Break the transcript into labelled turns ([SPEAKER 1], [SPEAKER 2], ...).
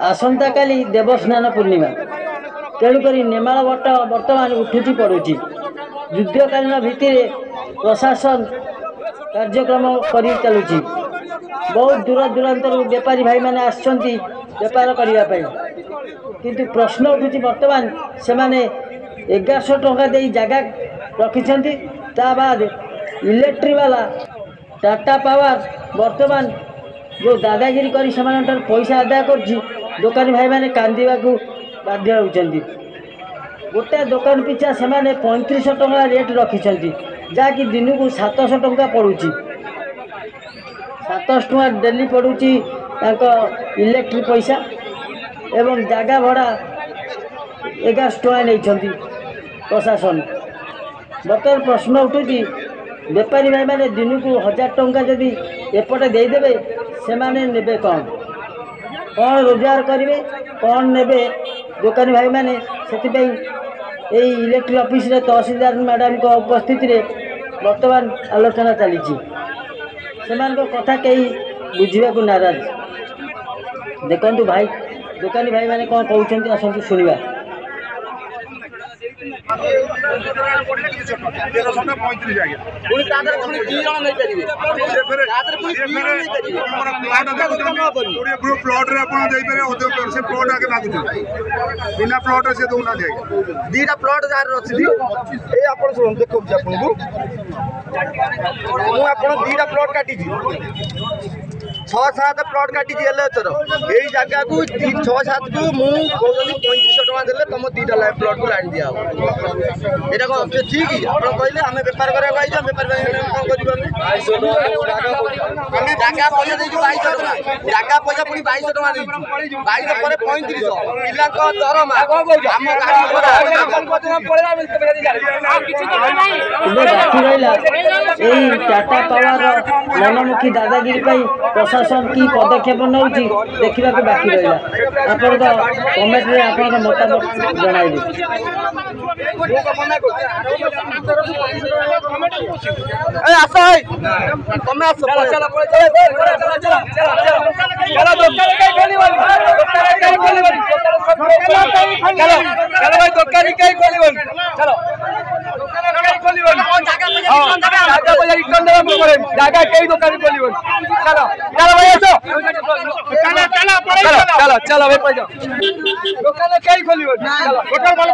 [SPEAKER 1] आसंता काली देवस्नान पूर्णिमा तेणुक नेमाल but बर्तमान उठुची पड़ुची युद्धकालीन भित्ति प्रशासन कार्यक्रम कर चलुची। बहुत दूर दूरांतर बेपारी भाई मैंने आसछंती बेपार करने किंतु प्रश्न उठुची बर्तमान से माने 1100 टंका दे जगह रखिछंती ता बाद इलेक्ट्रिक वाला टाटा पावर बर्तमान जो दादागिरी करी से पैसा आदाय कर दुकानी भाई मैंने कांदा को बाध्य होती। गोटे दुकान पिछा से 3500 टंका रेट रखिछंती जहाँकि दिन को 700 टंका पड़ुची 700 टंका डेली पड़ुची इलेक्ट्रिक पैसा एवं जगह भड़ा 1100 टंका नहीं प्रशासन। बर्तमान प्रश्न उठुची बेपारी भाई मैंने दिन को 1000 टंका जदि एपटे देदेवे से माने नेबे कौन रोजगार करेंगे कौन नेबे दुकानी भाई मैंने से इलेक्ट्रिक ऑफिस रे तहसीलदार मैडम को उपस्थित रे वर्तमान आलोचना चली कथा कहीं बुझा को नाराज। देखु भाई दुकानी भाई मैंने कौन कहते आसतु शुणा।
[SPEAKER 2] बिना प्लॉट से दौना दीटा प्लॉट देखो दीटा प्लॉट काटी 6-7 प्लॉट काटी एलएचर यही जगह को 6-7 को मुझे 3500 टका देले तुम दीटा प्लॉट को लाइन दिया यहाँ कौन ठीक आप कहले आम बेपार करा बेपार जगह पैसा देखिए 2200 टका जगह पैसा पुणी 2200 टका देखिए 2200 पर 3500 पिला दरमा
[SPEAKER 1] टाटा पावर मनमुखी दादागिरी प्रशासन की पदक्षेप नौ देखा बाकी रहा आपण कमेंट रे आपण मतामत जणाइबे।
[SPEAKER 3] जगह कई दुकान खोल चलो चलो भाई चलो चलो चलो भाई पैसा दुकान कई खोल होटल वाले